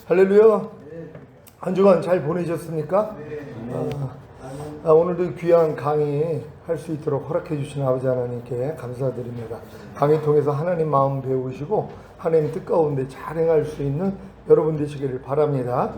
할렐루야. 한 주간 잘 보내셨습니까? 오늘도 귀한 강의 할 수 있도록 허락해 주신 아버지 하나님께 감사드립니다. 강의 통해서 하나님 마음 배우시고 하나님 뜻 가운데 잘 행할 수 있는 여러분 되시기를 바랍니다.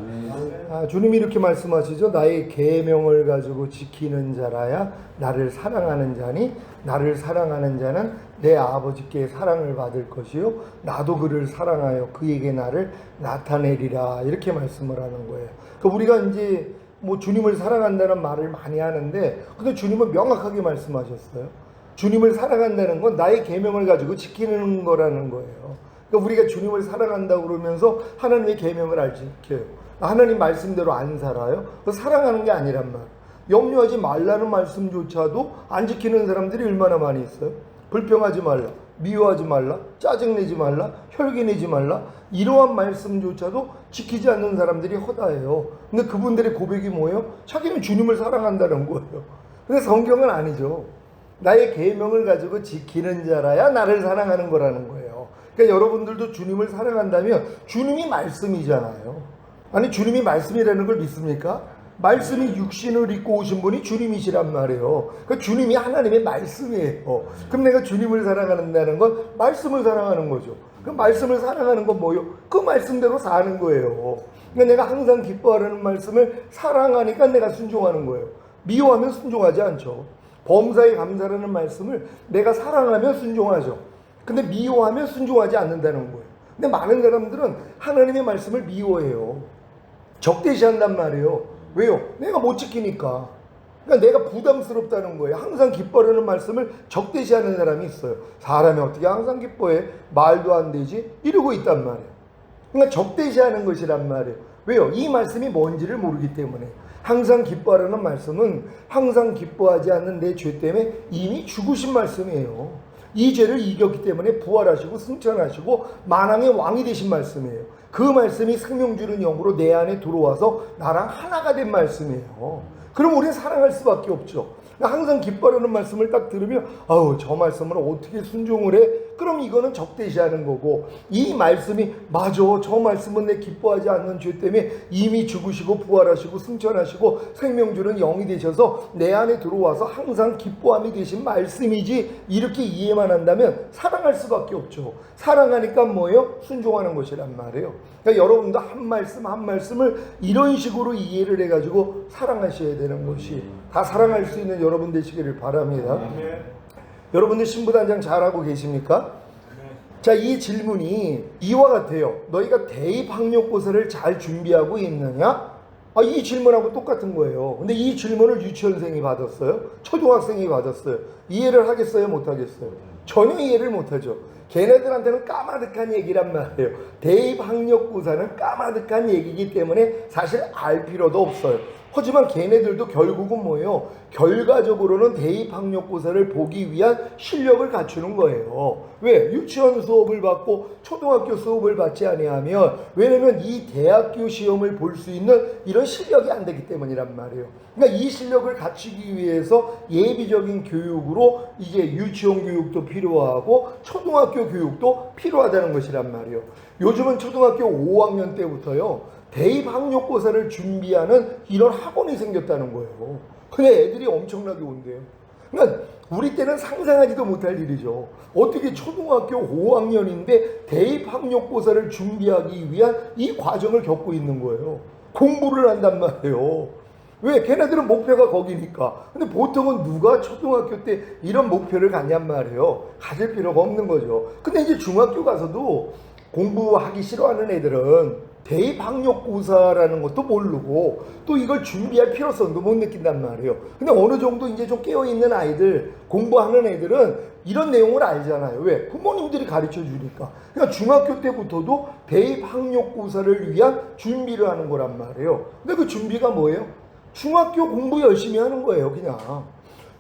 주님이 이렇게 말씀하시죠. 나의 계명을 가지고 지키는 자라야 나를 사랑하는 자니 나를 사랑하는 자는 내 아버지께 사랑을 받을 것이요 나도 그를 사랑하여 그에게 나를 나타내리라, 이렇게 말씀을 하는 거예요. 그러니까 우리가 이제 주님을 사랑한다는 말을 많이 하는데, 근데 주님은 명확하게 말씀하셨어요. 주님을 사랑한다는 건 나의 계명을 가지고 지키는 거라는 거예요. 그러니까 우리가 주님을 사랑한다고 그러면서 하나님의 계명을 안 지켜요. 하나님 말씀대로 안 살아요. 사랑하는 게 아니란 말. 염려하지 말라는 말씀조차도 안 지키는 사람들이 얼마나 많이 있어요. 불평하지 말라, 미워하지 말라, 짜증내지 말라, 혈기내지 말라, 이러한 말씀조차도 지키지 않는 사람들이 허다해요. 근데 그분들의 고백이 뭐예요? 자기는 주님을 사랑한다는 거예요. 근데 성경은 아니죠. 나의 계명을 가지고 지키는 자라야 나를 사랑하는 거라는 거예요. 그러니까 여러분들도 주님을 사랑한다면 주님이 말씀이잖아요. 아니, 주님이 말씀이라는 걸 믿습니까? 말씀이 육신을 입고 오신 분이 주님이시란 말이에요. 그러니까 주님이 하나님의 말씀이에요. 그럼 내가 주님을 사랑한다는 건 말씀을 사랑하는 거죠. 그 말씀을 사랑하는 건 뭐예요? 그 말씀대로 사는 거예요. 그러니까 내가 항상 기뻐하라는 말씀을 사랑하니까 내가 순종하는 거예요. 미워하면 순종하지 않죠. 범사에 감사라는 말씀을 내가 사랑하면 순종하죠. 근데 미워하면 순종하지 않는다는 거예요. 근데 많은 사람들은 하나님의 말씀을 미워해요. 적대시한단 말이에요. 왜요? 내가 못 지키니까. 그러니까 내가 부담스럽다는 거예요. 항상 기뻐하는 말씀을 적대시하는 사람이 있어요. 사람이 어떻게 항상 기뻐해? 말도 안 되지? 이러고 있단 말이에요. 그러니까 적대시하는 것이란 말이에요. 왜요? 이 말씀이 뭔지를 모르기 때문에. 항상 기뻐하라는 말씀은 항상 기뻐하지 않는 내 죄 때문에 이미 죽으신 말씀이에요. 이 죄를 이겼기 때문에 부활하시고 승천하시고 만왕의 왕이 되신 말씀이에요. 그 말씀이 생명 주는 영으로 내 안에 들어와서 나랑 하나가 된 말씀이에요. 그럼 우리는 사랑할 수밖에 없죠. 항상 기뻐하는 말씀을 딱 들으면 저 말씀을 어떻게 순종을 해? 그럼 이거는 적대시하는 거고, 이 말씀이 맞아, 저 말씀은 내 기뻐하지 않는 죄 때문에 이미 죽으시고 부활하시고 승천하시고 생명 주는 영이 되셔서 내 안에 들어와서 항상 기뻐함이 되신 말씀이지, 이렇게 이해만 한다면 사랑할 수밖에 없죠. 사랑하니까 뭐예요? 순종하는 것이란 말이에요. 그러니까 여러분도 한 말씀 한 말씀을 이런 식으로 이해를 해가지고 사랑하셔야 되는 것이, 다 사랑할 수 있는 여러분 되시기를 바랍니다. 여러분들 신부단장 잘하고 계십니까? 자, 이 질문이 이와 같아요. 너희가 대입학력고사를 잘 준비하고 있느냐? 이 질문하고 똑같은 거예요. 근데 이 질문을 유치원생이 받았어요? 초등학생이 받았어요? 이해를 하겠어요? 못하겠어요? 전혀 이해를 못하죠. 걔네들한테는 까마득한 얘기란 말이에요. 대입학력고사는 까마득한 얘기이기 때문에 사실 알 필요도 없어요. 하지만 걔네들도 결국은 뭐예요? 결과적으로는 대입학력고사를 보기 위한 실력을 갖추는 거예요. 왜? 유치원 수업을 받고 초등학교 수업을 받지 아니하면, 왜냐면 이 대학교 시험을 볼 수 있는 이런 실력이 안 되기 때문이란 말이에요. 그러니까 이 실력을 갖추기 위해서 예비적인 교육으로 이제 유치원 교육도 필요하고 초등학교 교육도 필요하다는 것이란 말이에요. 요즘은 초등학교 5학년 때부터요, 대입학력고사를 준비하는 이런 학원이 생겼다는 거예요. 근데 애들이 엄청나게 온대요. 그러니까 우리 때는 상상하지도 못할 일이죠. 어떻게 초등학교 5학년인데 대입학력고사를 준비하기 위한 이 과정을 겪고 있는 거예요. 공부를 한단 말이에요. 왜? 걔네들은 목표가 거기니까. 근데 보통은 누가 초등학교 때 이런 목표를 갖냔 말이에요. 가질 필요가 없는 거죠. 근데 이제 중학교 가서도 공부하기 싫어하는 애들은 대입학력고사라는 것도 모르고 또 이걸 준비할 필요성도 못 느낀단 말이에요. 근데 어느 정도 이제 좀 깨어있는 아이들, 공부하는 애들은 이런 내용을 알잖아요. 왜? 부모님들이 가르쳐 주니까. 그러니까 중학교 때부터도 대입학력고사를 위한 준비를 하는 거란 말이에요. 근데 그 준비가 뭐예요? 중학교 공부 열심히 하는 거예요, 그냥.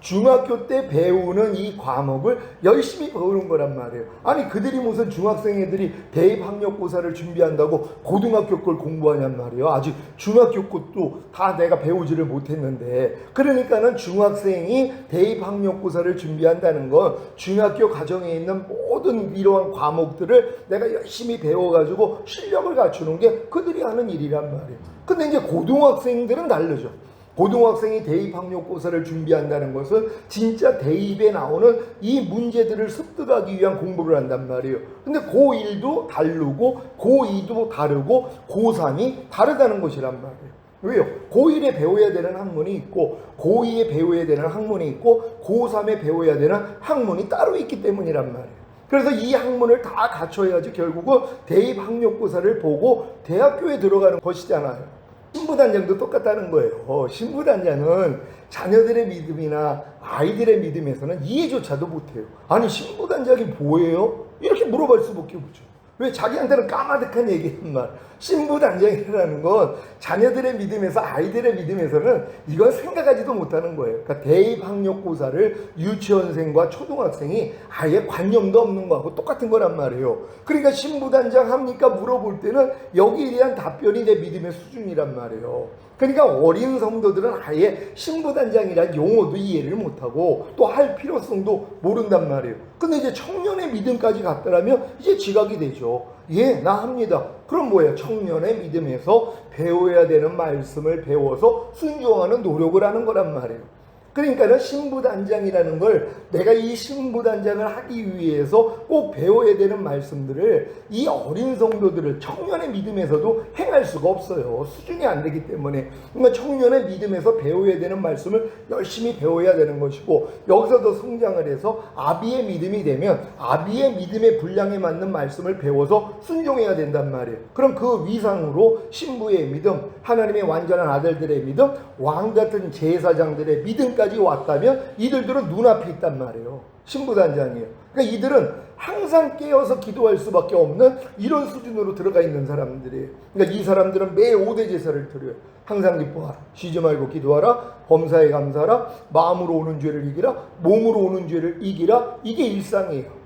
중학교 때 배우는 이 과목을 열심히 배우는 거란 말이에요. 아니 그들이 무슨 중학생 애들이 대입학력고사를 준비한다고 고등학교 걸 공부하냔 말이에요. 아직 중학교 것도 다 내가 배우지를 못했는데, 그러니까는 중학생이 대입학력고사를 준비한다는 건 중학교 과정에 있는 모든 이러한 과목들을 내가 열심히 배워가지고 실력을 갖추는 게 그들이 하는 일이란 말이에요. 근데 이제 고등학생들은 다르죠. 고등학생이 대입학력고사를 준비한다는 것은 진짜 대입에 나오는 이 문제들을 습득하기 위한 공부를 한단 말이에요. 근데 고1도 다르고 고2도 다르고 고3이 다르다는 것이란 말이에요. 왜요? 고1에 배워야 되는 학문이 있고 고2에 배워야 되는 학문이 있고 고3에 배워야 되는 학문이 따로 있기 때문이란 말이에요. 그래서 이 학문을 다 갖춰야지 결국은 대입학력고사를 보고 대학교에 들어가는 것이잖아요. 신부단장도 똑같다는 거예요. 신부단장은 자녀들의 믿음이나 아이들의 믿음에서는 이해조차도 못해요. 아니 신부단장이 뭐예요? 이렇게 물어볼 수밖에 없죠. 왜? 자기한테는 까마득한 얘기한 말. 신부단장이라는 건 자녀들의 믿음에서, 아이들의 믿음에서는 이건 생각하지도 못하는 거예요. 그러니까 대입학력고사를 유치원생과 초등학생이 아예 관념도 없는 거하고 똑같은 거란 말이에요. 그러니까 신부단장 합니까? 물어볼 때는 여기에 대한 답변이 내 믿음의 수준이란 말이에요. 그러니까 어린 성도들은 아예 신부단장이란 용어도 이해를 못하고 또 할 필요성도 모른단 말이에요. 근데 이제 청년의 믿음까지 갔더라면 이제 지각이 되죠. 예, 나 합니다. 그럼 뭐예요? 청년의 믿음에서 배워야 되는 말씀을 배워서 순종하는 노력을 하는 거란 말이에요. 그러니까는 신부단장이라는 걸, 내가 이 신부단장을 하기 위해서 꼭 배워야 되는 말씀들을 이 어린 성도들을 청년의 믿음에서도 행할 수가 없어요. 수준이 안 되기 때문에. 그러니까 청년의 믿음에서 배워야 되는 말씀을 열심히 배워야 되는 것이고, 여기서도 성장을 해서 아비의 믿음이 되면 아비의 믿음의 분량에 맞는 말씀을 배워서 순종해야 된단 말이에요. 그럼 그 위상으로 신부의 믿음, 하나님의 완전한 아들들의 믿음, 왕같은 제사장들의 믿음까지 왔다면 이들들은 눈앞에 있단 말이에요. 신부단장이에요. 그러니까 이들은 항상 깨어서 기도할 수밖에 없는 이런 수준으로 들어가 있는 사람들이에요. 그러니까 이 사람들은 매 5대 제사를 드려요. 항상 기뻐하라, 쉬지 말고 기도하라, 범사에 감사하라, 마음으로 오는 죄를 이기라, 몸으로 오는 죄를 이기라. 이게 일상이에요.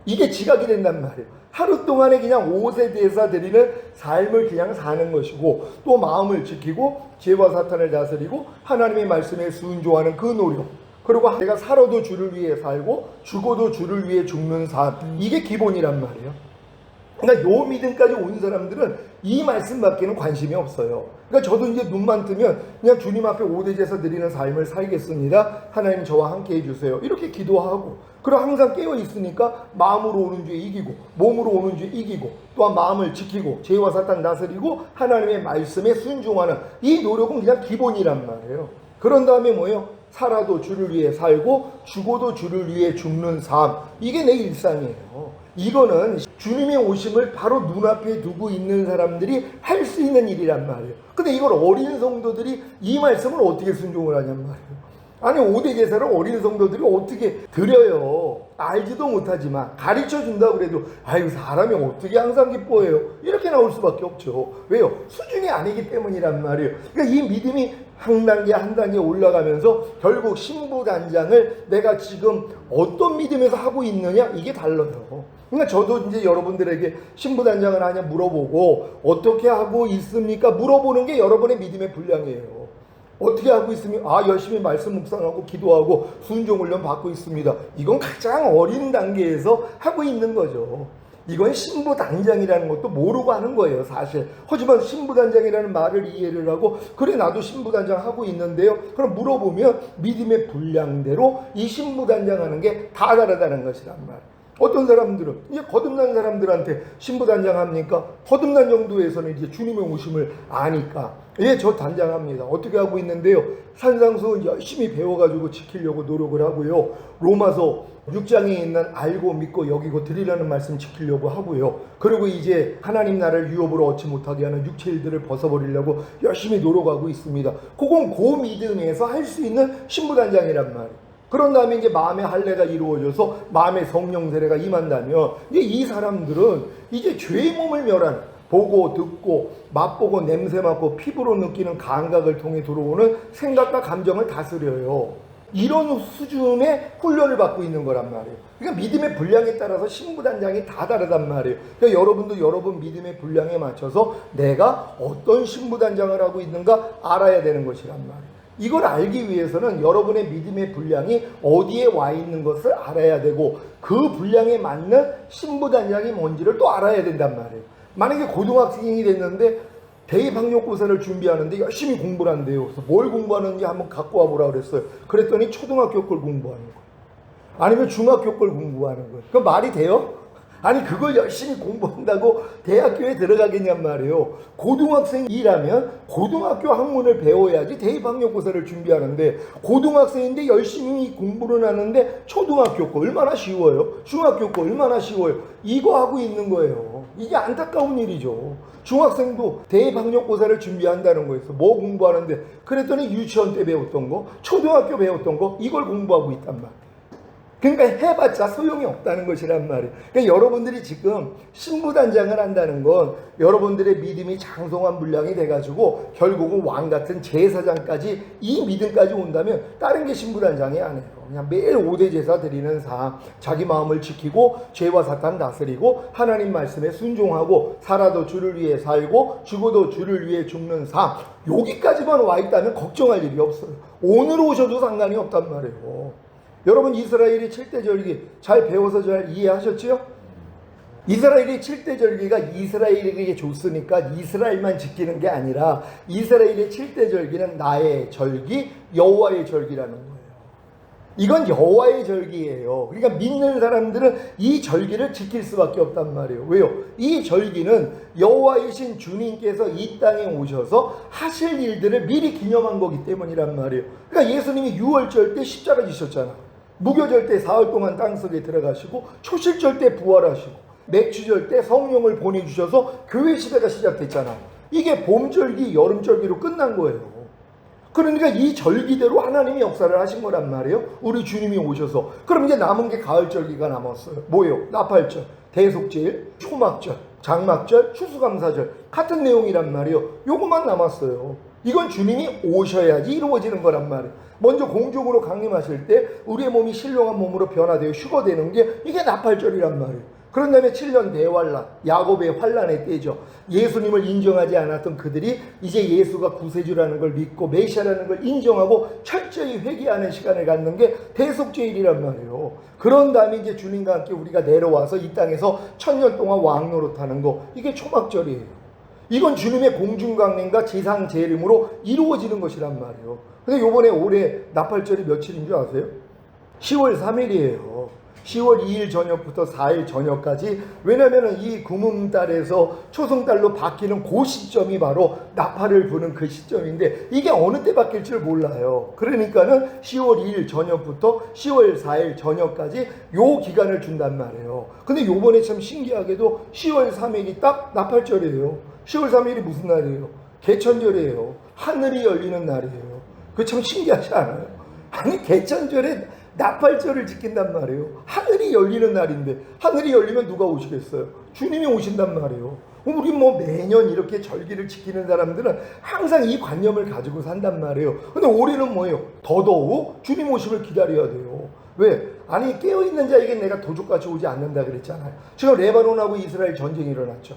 이게 지각이 된단 말이에요. 하루 동안에 그냥 5세 제사 드리는 삶을 그냥 사는 것이고, 또 마음을 지키고 죄와 사탄을 다스리고 하나님의 말씀에 순종하는 그 노력, 그리고 내가 살아도 주를 위해 살고 죽어도 주를 위해 죽는 삶, 이게 기본이란 말이에요. 그러니까 요 믿음까지 온 사람들은 이 말씀밖에는 관심이 없어요. 그러니까 저도 이제 눈만 뜨면 그냥 주님 앞에 5대 제사 드리는 삶을 살겠습니다. 하나님 저와 함께 해주세요. 이렇게 기도하고, 그리고 항상 깨어 있으니까 마음으로 오는 죄 이기고 몸으로 오는 죄 이기고 또한 마음을 지키고 죄와 사탄 다스리고 하나님의 말씀에 순종하는 이 노력은 그냥 기본이란 말이에요. 그런 다음에 뭐예요? 살아도 주를 위해 살고 죽어도 주를 위해 죽는 삶, 이게 내 일상이에요. 이거는 주님의 오심을 바로 눈앞에 두고 있는 사람들이 할 수 있는 일이란 말이에요. 근데 이걸 어린 성도들이 이 말씀을 어떻게 순종을 하냔 말이에요. 아니 5대 제사를 어린 성도들이 어떻게 드려요? 알지도 못하지만 가르쳐 준다 그래도 아유 사람이 어떻게 항상 기뻐해요? 이렇게 나올 수밖에 없죠. 왜요? 수준이 아니기 때문이란 말이에요. 그러니까 이 믿음이 한 단계 한 단계 올라가면서 결국 신부단장을 내가 지금 어떤 믿음에서 하고 있느냐, 이게 달라요. 그러니까 저도 이제 여러분들에게 신부단장을 하냐 물어보고 어떻게 하고 있습니까? 물어보는 게 여러분의 믿음의 분량이에요. 어떻게 하고 있으면 열심히 말씀 묵상하고 기도하고 순종 훈련 받고 있습니다. 이건 가장 어린 단계에서 하고 있는 거죠. 이건 신부단장이라는 것도 모르고 하는 거예요, 사실. 하지만 신부단장이라는 말을 이해를 하고, 그래 나도 신부단장 하고 있는데요. 그럼 물어보면 믿음의 분량대로 이 신부단장 하는 게 다 다르다는 것이란 말이에요. 어떤 사람들은 이제 거듭난 사람들한테 신부단장 합니까? 거듭난 정도에서는 이제 주님의 오심을 아니까 예, 저 단장합니다. 어떻게 하고 있는데요? 산상수훈 열심히 배워가지고 지키려고 노력을 하고요. 로마서 6장에 있는 알고 믿고 여기고 드리라는 말씀 지키려고 하고요. 그리고 이제 하나님 나라를 유업으로 얻지 못하게 하는 육체 일들을 벗어버리려고 열심히 노력하고 있습니다. 그건 그 믿음에서 할 수 있는 신부단장이란 말이에요. 그런 다음에 이제 마음의 할례가 이루어져서 마음의 성령 세례가 임한다면 이제 이 사람들은 이제 죄의 몸을 멸하는, 보고 듣고 맛보고 냄새 맡고 피부로 느끼는 감각을 통해 들어오는 생각과 감정을 다스려요. 이런 수준의 훈련을 받고 있는 거란 말이에요. 그러니까 믿음의 분량에 따라서 신부단장이 다 다르단 말이에요. 그러니까 여러분도 여러분 믿음의 분량에 맞춰서 내가 어떤 신부단장을 하고 있는가 알아야 되는 것이란 말이에요. 이걸 알기 위해서는 여러분의 믿음의 분량이 어디에 와 있는 것을 알아야 되고 그 분량에 맞는 신부단장이 뭔지를 또 알아야 된단 말이에요. 만약에 고등학생이 됐는데 대입학력고사를 준비하는데 열심히 공부를 한대요. 그래서 뭘 공부하는지 한번 갖고 와보라 그랬어요. 그랬더니 초등학교 걸 공부하는 거예요. 아니면 중학교 걸 공부하는 거예요. 그 말이 돼요? 아니 그걸 열심히 공부한다고 대학교에 들어가겠냔 말이에요. 고등학생이라면 고등학교 학문을 배워야지 대입학력고사를 준비하는데 고등학생인데 열심히 공부를 하는데 초등학교 거 얼마나 쉬워요? 중학교 거 얼마나 쉬워요? 이거 하고 있는 거예요. 이게 안타까운 일이죠. 중학생도 대입학력고사를 준비한다는 거였어. 뭐 공부하는데 그랬더니 유치원 때 배웠던 거, 초등학교 배웠던 거 이걸 공부하고 있단 말이에요. 그러니까 해봤자 소용이 없다는 것이란 말이에요. 그러니까 여러분들이 지금 신부단장을 한다는 건 여러분들의 믿음이 장성한 분량이 돼가지고 결국은 왕 같은 제사장까지 이 믿음까지 온다면 다른 게 신부단장이 아니에요. 그냥 매일 5대 제사 드리는 삶, 자기 마음을 지키고 죄와 사탄 다스리고 하나님 말씀에 순종하고 살아도 주를 위해 살고 죽어도 주를 위해 죽는 삶, 여기까지만 와 있다면 걱정할 일이 없어요. 오늘 오셔도 상관이 없단 말이에요. 여러분 이스라엘이 7대 절기 잘 배워서 잘 이해하셨지요? 이스라엘이 7대 절기가 이스라엘에게 줬으니까 이스라엘만 지키는 게 아니라 이스라엘의 7대 절기는 나의 절기, 여호와의 절기라는 거예요. 이건 여호와의 절기예요. 그러니까 믿는 사람들은 이 절기를 지킬 수밖에 없단 말이에요. 왜요? 이 절기는 여호와이신 주님께서 이 땅에 오셔서 하실 일들을 미리 기념한 거기 때문이란 말이에요. 그러니까 예수님이 유월절 때 십자가 지셨잖아요. 무교절 때 사흘 동안 땅속에 들어가시고 초실절 때 부활하시고 맥주절 때 성령을 보내주셔서 교회 시대가 시작됐잖아요. 이게 봄절기, 여름절기로 끝난 거예요. 그러니까 이 절기대로 하나님이 역사를 하신 거란 말이에요. 우리 주님이 오셔서. 그럼 이제 남은 게 가을절기가 남았어요. 뭐예요? 나팔절, 대속제일, 초막절, 장막절, 추수감사절 같은 내용이란 말이에요. 요거만 남았어요. 이건 주님이 오셔야지 이루어지는 거란 말이에요. 먼저 공중으로 강림하실 때 우리의 몸이 신령한 몸으로 변화되어 휴거되는 게 이게 나팔절이란 말이에요. 그런 다음에 7년 대환란, 야곱의 환란의 때죠. 예수님을 인정하지 않았던 그들이 이제 예수가 구세주라는 걸 믿고 메시아라는 걸 인정하고 철저히 회개하는 시간을 갖는 게 대속죄일이란 말이에요. 그런 다음에 이제 주님과 함께 우리가 내려와서 이 땅에서 1000년 동안 왕노릇하는 거, 이게 초막절이에요. 이건 주님의 공중강림과 지상재림으로 이루어지는 것이란 말이에요. 근데 요번에 올해 나팔절이 며칠인 줄 아세요? 10월 3일이에요. 10월 2일 저녁부터 4일 저녁까지. 왜냐면은 이 구름달에서 초승달로 바뀌는 그 시점이 바로 나팔을 부는 그 시점인데 이게 어느 때 바뀔 줄 몰라요. 그러니까는 10월 2일 저녁부터 10월 4일 저녁까지 요 기간을 준단 말이에요. 근데 요번에 참 신기하게도 10월 3일이 딱 나팔절이에요. 10월 3일이 무슨 날이에요? 개천절이에요. 하늘이 열리는 날이에요. 그거 참 신기하지 않아요? 아니 개천절에 나팔절을 지킨단 말이에요. 하늘이 열리는 날인데 하늘이 열리면 누가 오시겠어요? 주님이 오신단 말이에요. 우리 뭐 매년 이렇게 절기를 지키는 사람들은 항상 이 관념을 가지고 산단 말이에요. 근데 올해는 뭐예요? 더더욱 주님 오심을 기다려야 돼요. 왜? 아니 깨어있는 자에게 내가 도둑같이 오지 않는다 그랬잖아요. 지금 레바논하고 이스라엘 전쟁이 일어났죠.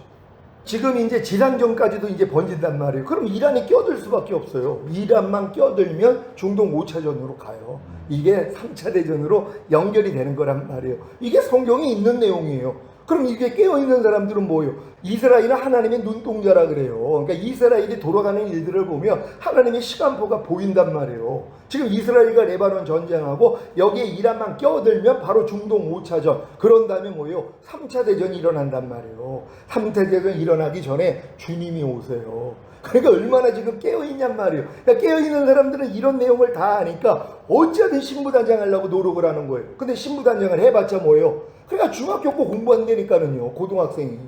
지금 이제 지상전까지도 이제 번진단 말이에요. 그럼 이란이 껴들 수밖에 없어요. 이란만 껴들면 중동 5차전으로 가요. 이게 3차 대전으로 연결이 되는 거란 말이에요. 이게 성경에 있는 내용이에요. 그럼 이게 깨어있는 사람들은 뭐예요? 이스라엘은 하나님의 눈동자라 그래요. 그러니까 이스라엘이 돌아가는 일들을 보면 하나님의 시간표가 보인단 말이에요. 지금 이스라엘과 레바논 전쟁하고 여기에 이란만 껴들면 바로 중동 5차전. 그런 다음에 뭐예요? 3차 대전이 일어난단 말이에요. 3차 대전이 일어나기 전에 주님이 오세요. 그러니까 얼마나 지금 깨어있냔 말이에요. 그러니까 깨어있는 사람들은 이런 내용을 다 아니까 어찌하든 신부단장 하려고 노력을 하는 거예요. 근데 신부단장을 해봤자 뭐예요? 그러니까 중학교 거 공부한다니까는요. 고등학생이.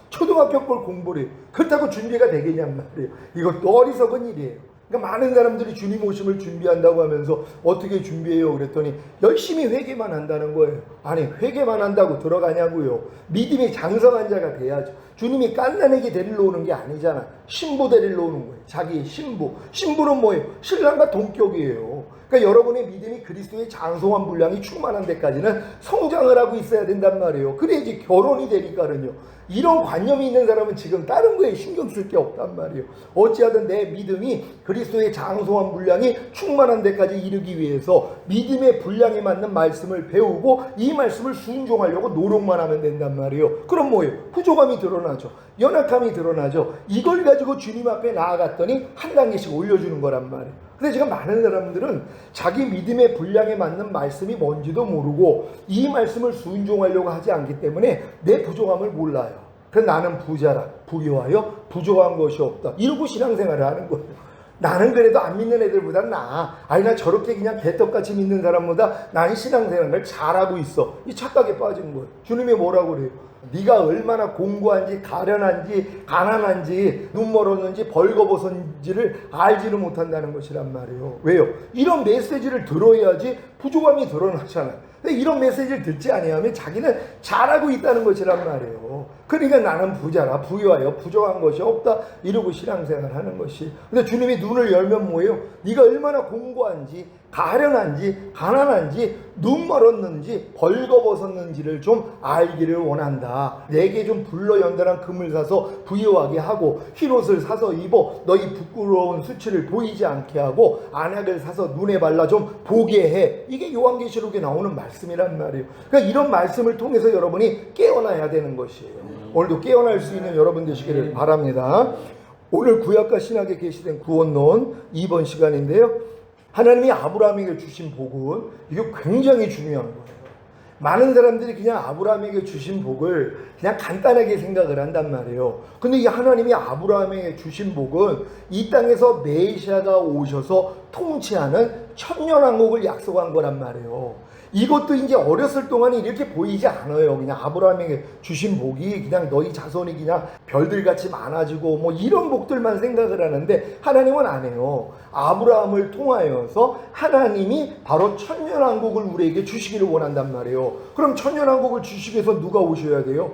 초등학교 걸 공부를 해요. 그렇다고 준비가 되겠냔 말이에요. 이것도 어리석은 일이에요. 그러니까 많은 사람들이 주님 오심을 준비한다고 하면서 어떻게 준비해요? 그랬더니 열심히 회개만 한다는 거예요. 아니 회개만 한다고 들어가냐고요. 믿음이 장성한 자가 돼야죠. 주님이 깐난에게 데리러 오는 게 아니잖아. 신부 데리러 오는 거예요. 자기의 신부. 신부는 뭐예요? 신랑과 동격이에요. 그러니까 여러분의 믿음이 그리스도의 장성한 분량이 충만한 데까지는 성장을 하고 있어야 된단 말이에요. 그래야지 결혼이 되니까는요. 이런 관념이 있는 사람은 지금 다른 거에 신경 쓸 게 없단 말이에요. 어찌하든 내 믿음이 그리스도의 장성한 분량이 충만한 데까지 이르기 위해서 믿음의 분량에 맞는 말씀을 배우고 이 말씀을 순종하려고 노력만 하면 된단 말이에요. 그럼 뭐예요? 부족함이 드러나죠. 연약함이 드러나죠. 이걸 가지고 주님 앞에 나아갔더니 한 단계씩 올려주는 거란 말이에요. 근데 지금 많은 사람들은 자기 믿음의 분량에 맞는 말씀이 뭔지도 모르고 이 말씀을 순종하려고 하지 않기 때문에 내 부족함을 몰라요. 그래서 나는 부자라 부유하여 부족한 것이 없다 이러고 신앙생활을 하는 거예요. 나는 그래도 안 믿는 애들보다 나아. 아니 나 저렇게 그냥 개떡같이 믿는 사람보다 나는 신앙생활을 잘하고 있어. 이 착각에 빠진 거예요. 주님이 뭐라고 그래요? 네가 얼마나 공고한지 가련한지 가난한지 눈 멀었는지 벌거벗은지를 알지를 못한다는 것이란 말이에요. 왜요? 이런 메시지를 들어야지 부족함이 드러나잖아요. 근데 이런 메시지를 듣지 아니하면 자기는 잘하고 있다는 것이란 말이에요. 그러니까 나는 부자라 부유하여 부족한 것이 없다 이러고 신앙생활을 하는 것이. 근데 주님이 눈을 열면 뭐예요? 네가 얼마나 공고한지 가련한지 가난한지 눈 멀었는지 벌거벗었는지를 좀 알기를 원한다. 내게 좀 불러 연단한 금을 사서 부유하게 하고 흰옷을 사서 입어 너희 부끄러운 수치를 보이지 않게 하고 안약을 사서 눈에 발라 좀 보게 해. 이게 요한계시록에 나오는 말씀이란 말이에요. 그러니까 이런 말씀을 통해서 여러분이 깨어나야 되는 것이에요. 오늘도 깨어날 수 있는 여러분 되시기를 바랍니다. 오늘 구약과 신약에 게시된 구원론 2번 시간인데요. 하나님이 아브라함에게 주신 복은 이게 굉장히 중요한 거예요. 많은 사람들이 그냥 아브라함에게 주신 복을 그냥 간단하게 생각을 한단 말이에요. 근데 이 하나님이 아브라함에게 주신 복은 이 땅에서 메시아가 오셔서 통치하는 천년왕국을 약속한 거란 말이에요. 이것도 이제 어렸을 동안에 이렇게 보이지 않아요. 그냥 아브라함에게 주신 복이 그냥 너희 자손이 그냥 별들같이 많아지고 뭐 이런 복들만 생각을 하는데 하나님은 안 해요. 아브라함을 통하여서 하나님이 바로 천년왕국을 우리에게 주시기를 원한단 말이에요. 그럼 천년왕국을 주시기 위해서 누가 오셔야 돼요?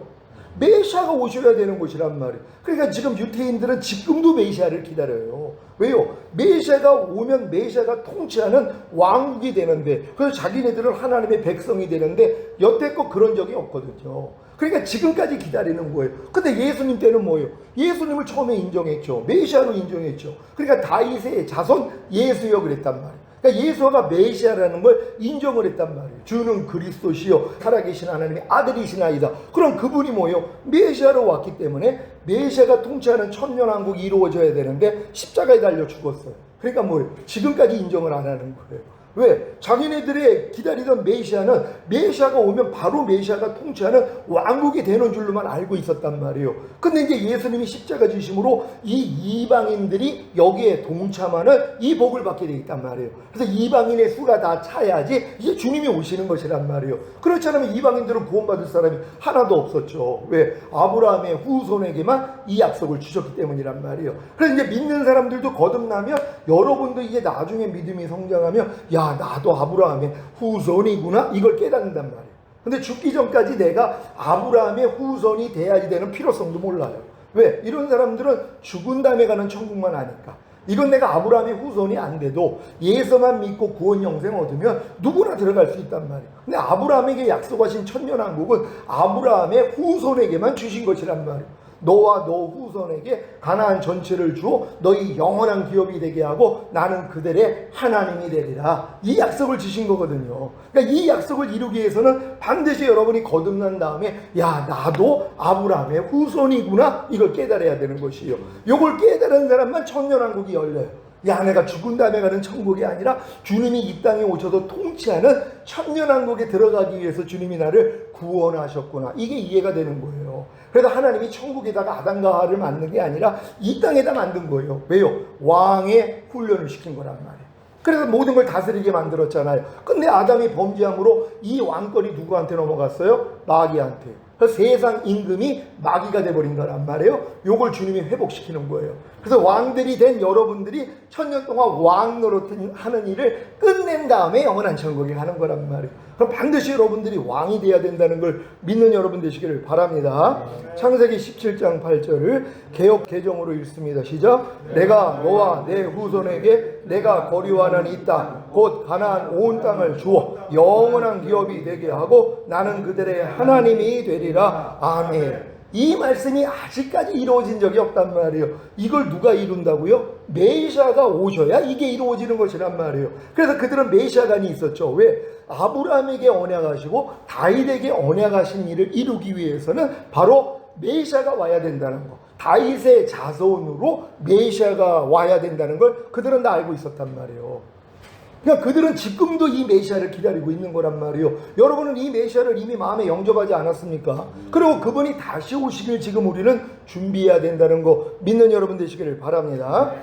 메시아가 오셔야 되는 것이란 말이에요. 그러니까 지금 유태인들은 지금도 메시아를 기다려요. 왜요? 메시아가 오면 메시아가 통치하는 왕국이 되는데, 그래서 자기네들은 하나님의 백성이 되는데 여태껏 그런 적이 없거든요. 그러니까 지금까지 기다리는 거예요. 근데 예수님 때는 뭐예요? 예수님을 처음에 인정했죠. 메시아로 인정했죠. 그러니까 다윗의 자손 예수여 그랬단 말이에요. 그러니까 예수가 메시아라는 걸 인정을 했단 말이에요. 주는 그리스도시요 살아계신 하나님의 아들이시나이다. 그럼 그분이 뭐예요? 메시아로 왔기 때문에 메시아가 통치하는 천년왕국이 이루어져야 되는데 십자가에 달려 죽었어요. 그러니까 뭐예요? 지금까지 인정을 안 하는 거예요. 왜? 자기네들의 기다리던 메시아는 메시아가 오면 바로 메시아가 통치하는 왕국이 되는 줄로만 알고 있었단 말이에요. 근데 이제 예수님이 십자가 지심으로 이 이방인들이 여기에 동참하는 이 복을 받게 되겠단 말이에요. 그래서 이방인의 수가 다 차야지 이제 주님이 오시는 것이란 말이에요. 그렇지 않으면 이방인들은 구원받을 사람이 하나도 없었죠. 왜? 아브라함의 후손에게만 이 약속을 주셨기 때문이란 말이에요. 그래서 이제 믿는 사람들도 거듭나면 여러분도 이제 나중에 믿음이 성장하면 야 나도 아브라함의 후손이구나 이걸 깨닫는단 말이에요. 근데 죽기 전까지 내가 아브라함의 후손이 돼야지 되는 필요성도 몰라요. 왜? 이런 사람들은 죽은 다음에 가는 천국만 아니까. 이건 내가 아브라함의 후손이 안 돼도 예수만 믿고 구원 영생 얻으면 누구나 들어갈 수 있단 말이에요. 근데 아브라함에게 약속하신 천년왕국은 아브라함의 후손에게만 주신 것이란 말이에요. 너와 너 후손에게 가나안 전체를 주어 너희 영원한 기업이 되게 하고 나는 그들의 하나님이 되리라. 이 약속을 주신 거거든요. 그러니까 이 약속을 이루기 위해서는 반드시 여러분이 거듭난 다음에 야 나도 아브라함의 후손이구나 이걸 깨달아야 되는 것이에요. 이걸 깨달은 사람만 천년왕국이 열려요. 야 내가 죽은 다음에 가는 천국이 아니라 주님이 이 땅에 오셔서 통치하는 천년왕국에 들어가기 위해서 주님이 나를 구원하셨구나. 이게 이해가 되는 거예요. 그래서 하나님이 천국에다가 아담과 하와를 만든 게 아니라 이 땅에다 만든 거예요. 왜요? 왕의 훈련을 시킨 거란 말이에요. 그래서 모든 걸 다스리게 만들었잖아요. 근데 아담이 범죄함으로 이 왕권이 누구한테 넘어갔어요? 마귀한테. 그래서 세상 임금이 마귀가 돼버린 거란 말이에요. 요걸 주님이 회복시키는 거예요. 그래서 왕들이 된 여러분들이 1000년 동안 왕 노릇하는 일을 끝낸 다음에 영원한 천국에 가는 거란 말이에요. 그럼 반드시 여러분들이 왕이 돼야 된다는 걸 믿는 여러분 되시기를 바랍니다. 창세기 17장 8절을 개역 개정으로 읽습니다. 시작. 내가 너와 내 후손에게 내가 거류하는 이 땅 곧 가나안 온 땅을 주어 영원한 기업이 되게 하고 나는 그들의 하나님이 되리라. 아멘. 이 말씀이 아직까지 이루어진 적이 없단 말이에요. 이걸 누가 이룬다고요? 메시아가 오셔야 이게 이루어지는 것이란 말이에요. 그래서 그들은 메시아관이 있었죠. 왜? 아브라함에게 언약하시고 다윗에게 언약하신 일을 이루기 위해서는 바로 메시아가 와야 된다는 거. 다윗의 자손으로 메시아가 와야 된다는 걸 그들은 다 알고 있었단 말이에요. 그러니까 그들은 지금도 이 메시아를 기다리고 있는 거란 말이에요. 여러분은 이 메시아를 이미 마음에 영접하지 않았습니까? 그리고 그분이 다시 오시길 지금 우리는 준비해야 된다는 거 믿는 여러분 되시기를 바랍니다.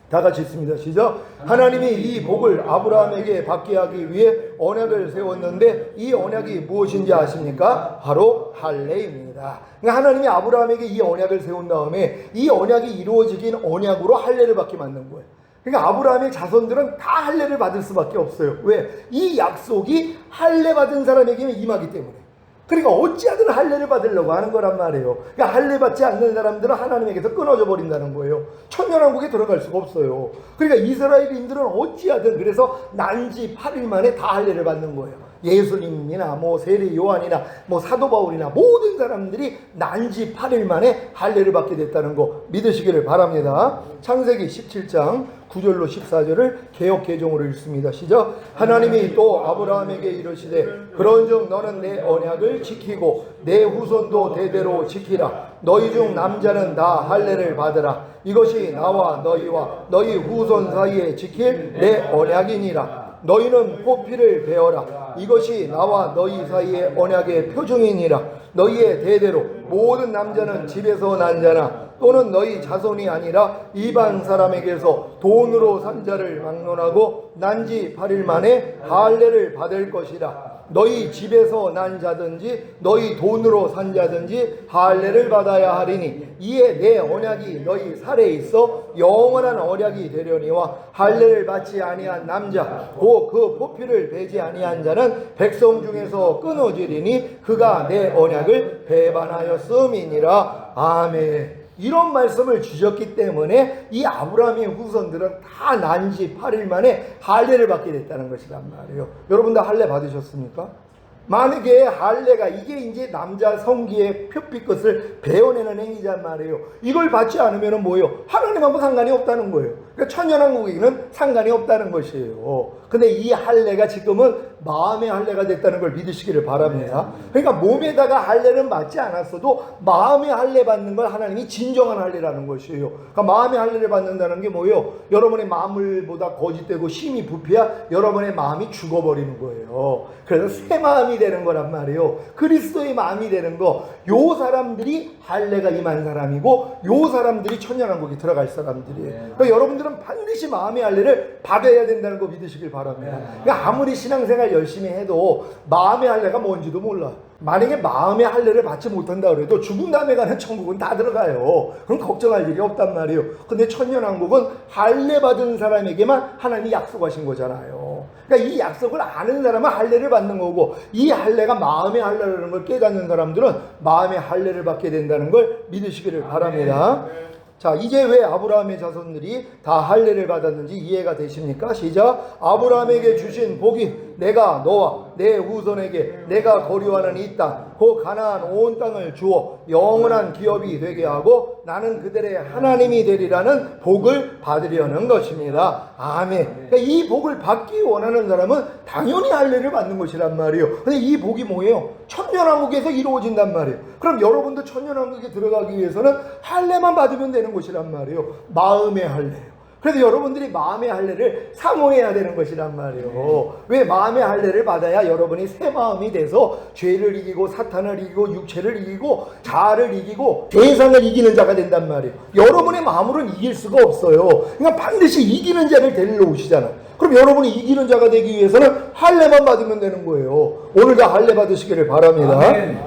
다 같이 읽습니다. 시작. 하나님이 이 복을 아브라함에게 받게 하기 위해 언약을 세웠는데 이 언약이 무엇인지 아십니까? 바로 할례입니다. 그러니까 하나님이 아브라함에게 이 언약을 세운 다음에 이 언약이 이루어지긴 언약으로 할례를 받게 만든 거예요. 그러니까 아브라함의 자손들은 다 할례를 받을 수밖에 없어요. 왜? 이 약속이 할례 받은 사람에게는 임하기 때문에. 그러니까 어찌하든 할례를 받으려고 하는 거란 말이에요. 그러니까 할례 받지 않는 사람들은 하나님에게서 끊어져 버린다는 거예요. 천년왕국에 들어갈 수가 없어요. 그러니까 이스라엘인들은 어찌하든 그래서 난지 8일 만에 다 할례를 받는 거예요. 예수님이나 뭐 세례 요한이나 뭐 사도 바울이나 모든 사람들이 난지 8일 만에 할례를 받게 됐다는 거 믿으시기를 바랍니다. 창세기 17장 9절로 14절을 개역 개정으로 읽습니다. 시작. 하나님이 또 아브라함에게 이르시되 그런즉 너는 내 언약을 지키고 내 후손도 대대로 지키라. 너희 중 남자는 다 할례를 받으라. 이것이 나와 너희와 너희 후손 사이에 지킬 내 언약이니라. 너희는 포피를 베어라. 이것이 나와 너희 사이의 언약의 표징이니라. 너희의 대대로 모든 남자는 집에서 난 자나 또는 너희 자손이 아니라 이방 사람에게서 돈으로 산 자를 막론하고 난지 8일 만에 할례를 받을 것이라. 너희 집에서 난 자든지 너희 돈으로 산 자든지 할례를 받아야 하리니 이에 내 언약이 너희 살에 있어 영원한 언약이 되려니와 할례를 받지 아니한 남자 곧 그 포피를 베지 아니한 자는 백성 중에서 끊어지리니 그가 내 언약을 배반하였음이니라. 아멘. 이런 말씀을 주셨기 때문에 이 아브라함의 후손들은 다 난지 8일 만에 할례를 받게 됐다는 것이란 말이에요. 여러분 다 할례 받으셨습니까? 만약에 할례가 이게 이제 남자 성기의 표피 것을 베어내는 행위란 말이에요. 이걸 받지 않으면 뭐예요? 하나님하고 상관이 없다는 거예요. 그러니까 천년왕국에는 상관이 없다는 것이에요. 근데 이 할례가 지금은 마음의 할례가 됐다는 걸 믿으시기를 바랍니다. 그러니까 몸에다가 할례는 받지 않았어도 마음의 할례 받는 걸 하나님이 진정한 할례라는 것이에요. 그러니까 마음의 할례를 받는다는 게 뭐예요? 여러분의 마음을보다 거짓되고 심히 부패야 여러분의 마음이 죽어버리는 거예요. 그래서 새 마음이 되는 거란 말이에요. 그리스도의 마음이 되는 거. 요 사람들이 할례가 임한 사람이고 요 사람들이 천년왕국에 들어갈 사람들이에요. 그러니까 여러분들은 반드시 마음의 할례를 받아야 된다는 거 믿으시길 바랍니다. 그러니까 아무리 신앙생활 열심히 해도 마음의 할례가 뭔지도 몰라. 만약에 마음의 할례를 받지 못한다 그래도 죽은 다음에 가는 천국은 다 들어가요. 그럼 걱정할 일이 없단 말이에요. 근데 천년왕국은 할례 받은 사람에게만 하나님이 약속하신 거잖아요. 그러니까 이 약속을 아는 사람은 할례를 받는 거고 이 할례가 마음의 할례라는 걸 깨닫는 사람들은 마음의 할례를 받게 된다는 걸 믿으시기를 바랍니다. 자, 이제 왜 아브라함의 자손들이 다 할례를 받았는지 이해가 되십니까? 시작. 아브라함에게 주신 복이 내가 너와 내 후손에게 내가 거류하는 이 땅 곧 가나안 온 땅을 주어 영원한 기업이 되게 하고 나는 그들의 하나님이 되리라는 복을 받으려는 것입니다. 아멘. 그러니까 이 복을 받기 원하는 사람은 당연히 할례를 받는 것이란 말이에요. 근데 이 복이 뭐예요? 천년왕국에서 이루어진단 말이에요. 그럼 여러분도 천년왕국에 들어가기 위해서는 할례만 받으면 되는 것이란 말이에요. 마음의 할례. 그래서 여러분들이 마음의 할례를 사모해야 되는 것이란 말이에요. 왜? 마음의 할례를 받아야 여러분이 새 마음이 돼서 죄를 이기고 사탄을 이기고 육체를 이기고 자아를 이기고 세상을 이기는 자가 된단 말이에요. 여러분의 마음으로는 이길 수가 없어요. 그러니까 반드시 이기는 자를 데리러 오시잖아요. 그럼 여러분이 이기는 자가 되기 위해서는 할례만 받으면 되는 거예요. 오늘 다 할례 받으시기를 바랍니다. 아멘.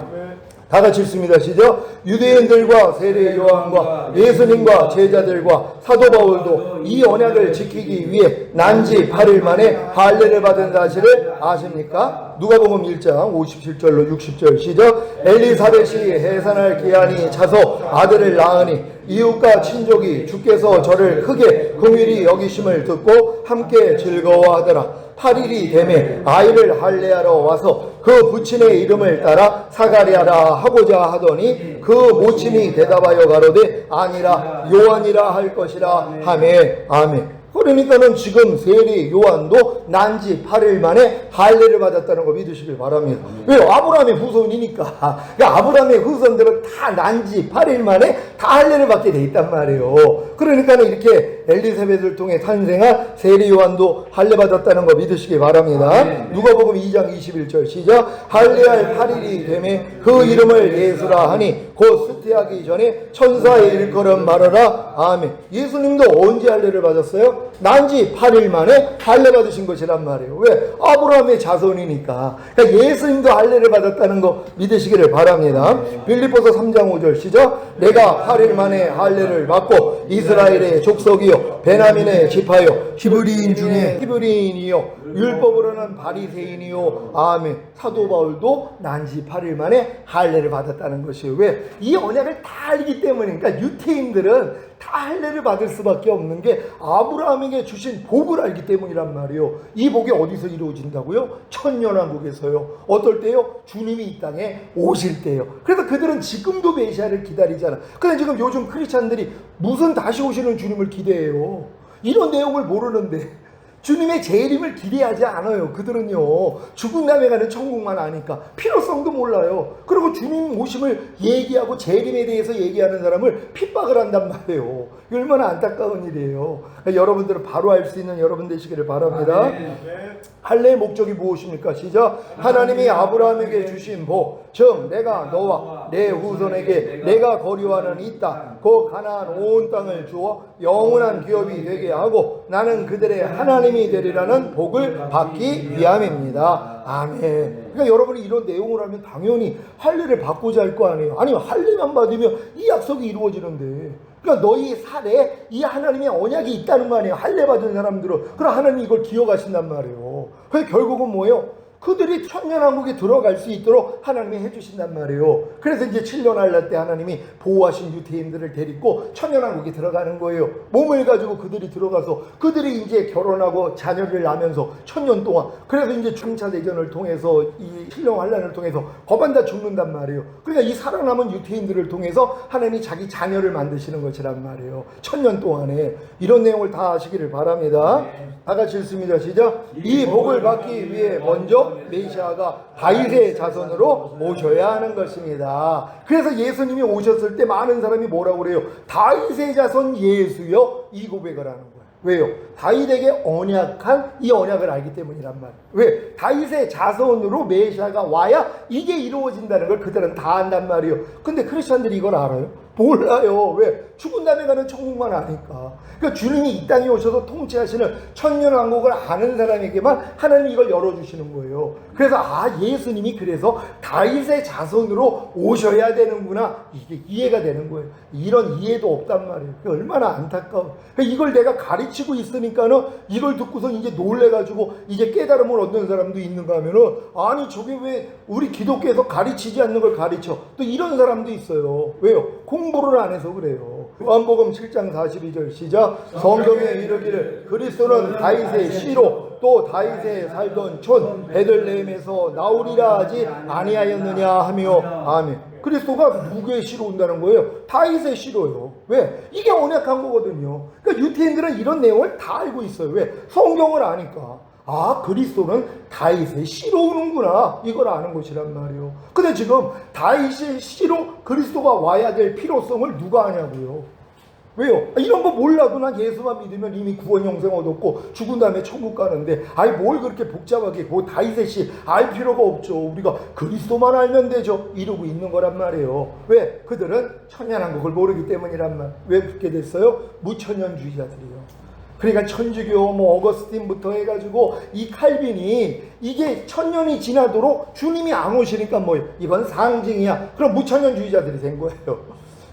다 같이 읽습니다. 시작. 유대인들과 세례 요한과 예수님과 제자들과 사도 바울도 이 언약을 지키기 위해 난지 8일 만에 할례를 받은 사실을 아십니까? 누가복음 1장 57절로 60절 시작. 엘리사벳이 해산할 기한이 차서 아들을 낳으니 이웃과 친족이 주께서 저를 크게 긍휼히 여기심을 듣고 함께 즐거워하더라. 8일이 되매 아이를 할례하러 와서 그 부친의 이름을 따라 사가랴라 하고자 하더니 그 모친이 대답하여 가로되 아니라 요한이라 할 것이라 하매. 아멘. 그러니까는 지금 세례 요한도 난지 8일 만에 할례를 받았다는 거 믿으시길 바랍니다. 왜요? 아브라함의 후손이니까. 그러니까 아브라함의 후손들은 다 난지 8일 만에 다 할례를 받게 돼 있단 말이에요. 그러니까는 이렇게 엘리사벳을 통해 탄생한 세례 요한도 할례 받았다는 거 믿으시길 바랍니다. 누가복음 2장 21절 시작. 할례할 8일이 되매 그 이름을 예수라 하니 곧 쇠퇴하기 전에 천사의 일컬음 말하라. 아멘. 예수님도 언제 할례를 받았어요? 난지 8일 만에 할례 받으신 것이란 말이에요. 왜? 아브라함의 자손이니까. 그러니까 예수님도 할례를 받았다는 거 믿으시기를 바랍니다. 빌립보서 3장 5절 시작. 내가 8일 만에 할례를 받고 이스라엘의 족속이요 베냐민의 지파요 히브리인 중에 히브리인이요 율법으로는 바리새인이요. 아멘. 사도 바울도 난지 8일 만에 할례를 받았다는 것이에요. 왜? 이 언약을 다 알기 때문이니까. 그러니까 유태인들은 다 할례를 받을 수밖에 없는 게 아브라함에게 주신 복을 알기 때문이란 말이에요. 이 복이 어디서 이루어진다고요? 천년왕국에서요. 어떨 때요? 주님이 이 땅에 오실 때요. 그래서 그들은 지금도 메시아를 기다리잖아. 근데 지금 요즘 크리스찬들이 무슨 다시 오시는 주님을 기대해요? 이런 내용을 모르는데 주님의 재림을 기대하지 않아요. 그들은요, 죽은 다음에 가는 천국만 아니까 필요성도 몰라요. 그리고 주님 오심을 얘기하고 재림에 대해서 얘기하는 사람을 핍박을 한단 말이에요. 얼마나 안타까운 일이에요. 여러분들은 바로 알 수 있는 여러분 되시기를 바랍니다. 할례의 목적이 무엇입니까? 시작. 하나님이 아브라함에게 주신 복, 즉 내가 너와 내 후손에게 내가 거류하는 이 땅, 곧 가나안 온 땅을 주어 영원한 기업이 되게 하고 나는 그들의 하나님이 되리라는 복을 받기 위함입니다. 아멘. 그러니까 여러분이 이런 내용을 하면 당연히 할례를 받고자 할 거 아니에요. 아니면 할례만 받으면 이 약속이 이루어지는데. 그러니까 너희 살에 이 하나님의 언약이 있다는 거 아니에요. 할례 받은 사람들은. 그럼 하나님이 이걸 기억하신단 말이에요. 그래서 결국은 뭐예요? 그들이 천년왕국에 들어갈 수 있도록 하나님이 해주신단 말이에요. 그래서 이제 7년 할례 때 하나님이 보호하신 유대인들을 데리고 천년왕국에 들어가는 거예요. 몸을 가지고 그들이 들어가서 그들이 이제 결혼하고 자녀를 낳으면서 천년 동안, 그래서 이제 중차대전을 통해서 이 7년 환란을 통해서 거반 다 죽는단 말이에요. 그러니까 이 살아남은 유대인들을 통해서 하나님이 자기 자녀를 만드시는 것이란 말이에요. 천년 동안에. 이런 내용을 다 아시기를 바랍니다. 다 같이 읽습니다. 시작. 이 복을 받기 위해 먼저 메시아가 다윗의 자손으로 오셔야 하는 것입니다. 그래서 예수님이 오셨을 때 많은 사람이 뭐라고 그래요? 다윗의 자손 예수여, 이 고백을 하는 거예요. 왜요? 다윗에게 언약한 이 언약을 알기 때문이란 말이에요. 왜? 다윗의 자손으로 메시아가 와야 이게 이루어진다는 걸 그들은 다 안단 말이에요. 근데 크리스천들이 이걸 알아요? 몰라요. 왜? 죽은 다음에 가는 천국만 아니까. 그러니까 주님이 이 땅에 오셔서 통치하시는 천년왕국을 아는 사람에게만 하나님이 이걸 열어주시는 거예요. 그래서 예수님이 그래서 다윗의 자손으로 오셔야 되는구나, 이게 이해가 되는 거예요. 이런 이해도 없단 말이에요. 얼마나 안타까워. 그러니까 이걸 내가 가르치고 있으니까는 이걸 듣고서 이제 놀래가지고 이제 깨달음을 얻는 사람도 있는가 하면은, 아니 저게 왜 우리 기독교에서 가르치지 않는 걸 가르쳐? 또 이런 사람도 있어요. 왜요? 공부를 안 해서 그래요. 요한복음 7장 42절 시작. 성경에 이르기를 그리스도는 다윗의 씨로 또 다윗에 살던 촌 베들레헴에서 나오리라 하지 아니하였느냐 하며. 아멘. 그리스도가 누구의 씨로 온다는 거예요? 다윗의 씨로요. 왜? 이게 언약한 거거든요. 그러니까 유태인들은 이런 내용을 다 알고 있어요. 왜? 성경을 아니까. 그리스도는 다윗의 씨로 오는구나, 이걸 아는 것이란 말이에요. 근데 지금 다윗의 씨로 그리스도가 와야 될 필요성을 누가 아냐고요? 왜요? 이런 거 몰라도 난 예수만 믿으면 이미 구원 영생 얻었고 죽은 다음에 천국 가는데, 뭘 그렇게 복잡하게 다윗의 씨 알 필요가 없죠. 우리가 그리스도만 알면 되죠, 이러고 있는 거란 말이에요. 왜? 그들은 천년왕국을 모르기 때문이란 말. 왜 그렇게 됐어요? 무천년주의자들이요. 그러니까 천주교 뭐 어거스틴부터 해가지고 이 칼빈이 이게 1000년이 지나도록 주님이 안 오시니까 뭐 이건 상징이야. 그럼 무천년주의자들이 된 거예요.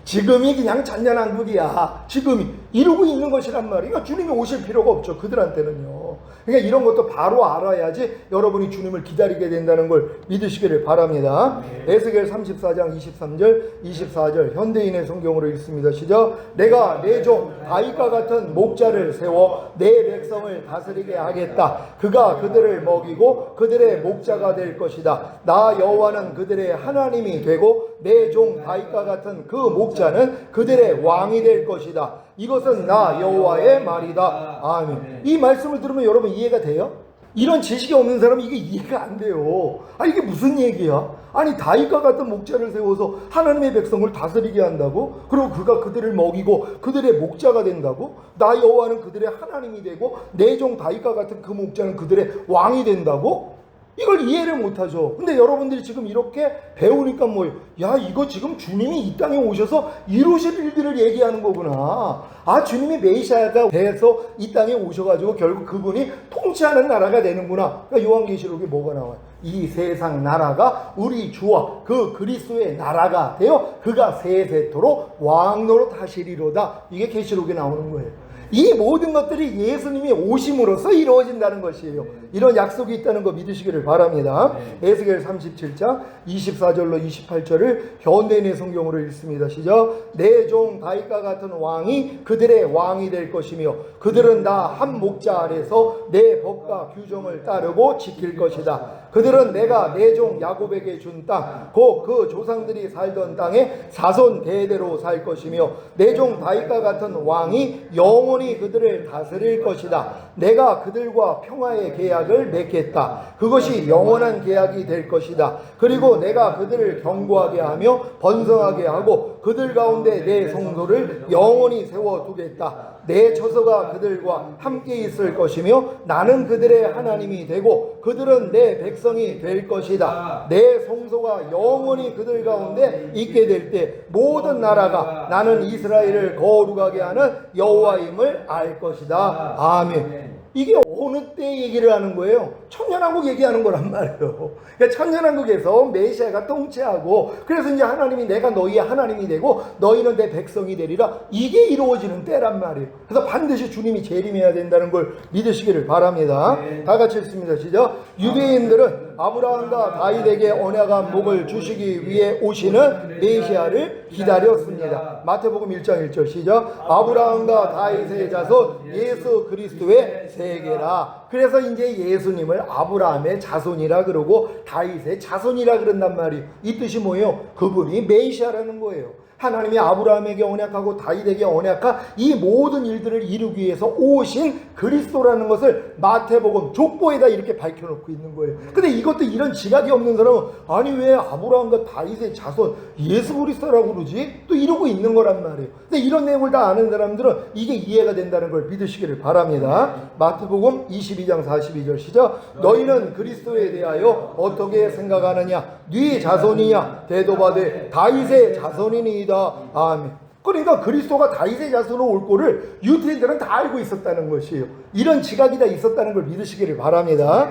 지금이 그냥 천년왕국이야. 지금이 이러고 있는 것이란 말이에요. 그러니까 주님이 오실 필요가 없죠. 그들한테는요. 그러니까 이런 것도 바로 알아야지 여러분이 주님을 기다리게 된다는 걸 믿으시기를 바랍니다. 에스겔 34장 23절 24절 현대인의 성경으로 읽습니다. 시작. 내가 내 종 다윗과 같은 목자를 세워 내 백성을 다스리게 하겠다. 그가 그들을 먹이고 그들의 목자가 될 것이다. 나 여호와는 그들의 하나님이 되고 내 종 다윗과 같은 그 목자는 그들의 왕이 될 것이다. 이것은 나 여호와의 말이다. 아멘. 이 말씀을 들으면 여러분 이해가 돼요? 이런 지식이 없는 사람은 이게 이해가 안 돼요. 이게 무슨 얘기야? 아니 다윗과 같은 목자를 세워서 하나님의 백성을 다스리게 한다고? 그리고 그가 그들을 먹이고 그들의 목자가 된다고? 나 여호와는 그들의 하나님이 되고 내 종 다윗과 같은 그 목자는 그들의 왕이 된다고? 이걸 이해를 못하죠. 근데 여러분들이 지금 이렇게 배우니까 뭐예요? 야, 이거 지금 주님이 이 땅에 오셔서 이루실 일들을 얘기하는 거구나. 주님이 메시아가 돼서 이 땅에 오셔가지고 결국 그분이 통치하는 나라가 되는구나. 그러니까 요한계시록에 뭐가 나와요? 이 세상 나라가 우리 주와 그 그리스도의 나라가 되어 그가 세세토록 왕노릇 하시리로다. 이게 계시록에 나오는 거예요. 이 모든 것들이 예수님이 오심으로써 이루어진다는 것이에요. 이런 약속이 있다는 거 믿으시기를 바랍니다. 에스겔 37장 24절로 28절을 현대인의 성경으로 읽습니다. 시작. 내 종 다윗과 같은 왕이 그들의 왕이 될 것이며 그들은 나 한 목자 아래서 내 법과 규정을 따르고 지킬 것이다. 그들은 내가 내 종 야곱에게 준 땅, 곧 그 조상들이 살던 땅에 사손 대대로 살 것이며 내 종 다윗과 같은 왕이 영원히 그들을 다스릴 것이다. 내가 그들과 평화의 계약을 맺겠다. 그것이 영원한 계약이 될 것이다. 그리고 내가 그들을 견고하게 하며 번성하게 하고 그들 가운데 내 성소를 영원히 세워두겠다. 내 처소가 그들과 함께 있을 것이며 나는 그들의 하나님이 되고 그들은 내 백성이 될 것이다. 내 성소가 영원히 그들 가운데 있게 될 때 모든 나라가 나는 이스라엘을 거룩하게 하는 여호와임을 알 것이다. 아멘. 이게 어느 때 얘기를 하는 거예요? 천년왕국 얘기하는 거란 말이에요. 그러니까 천년왕국에서 메시아가 통치하고 그래서 이제 하나님이 내가 너희의 하나님이 되고 너희는 내 백성이 되리라. 이게 이루어지는 때란 말이에요. 그래서 반드시 주님이 재림해야 된다는 걸 믿으시기를 바랍니다. 다 같이 읽습니다. 시작. 유대인들은 아브라함과 다윗에게 언약한 복을 주시기 위해 오시는 메시아를 기다렸습니다. 마태복음 1장 1절 시작. 아브라함과 다윗의 자손 예수 그리스도의 세계라. 그래서 이제 예수님을 아브라함의 자손이라 그러고 다윗의 자손이라 그런단 말이에요. 이 뜻이 뭐예요? 그분이 메시아라는 거예요. 하나님이 아브라함에게 언약하고 다윗에게 언약한 이 모든 일들을 이루기 위해서 오신 그리스도라는 것을 마태복음 족보에다 이렇게 밝혀놓고 있는 거예요. 근데 이것도 이런 지각이 없는 사람은 아니 왜 아브라함과 다윗의 자손 예수 그리스도라고 그러지? 또 이러고 있는 거란 말이에요. 근데 이런 내용을 다 아는 사람들은 이게 이해가 된다는 걸 믿으시기를 바랍니다. 마태복음 22장 42절 시작. 너희는 그리스도에 대하여 어떻게 생각하느냐? 네 자손이냐? 대답하되 다윗의 자손이니이다. 아멘. 그러니까 그리스도가 다윗의 자손으로 올 거를 유대인들은 다 알고 있었다는 것이에요. 이런 지각이 다 있었다는 걸 믿으시기를 바랍니다.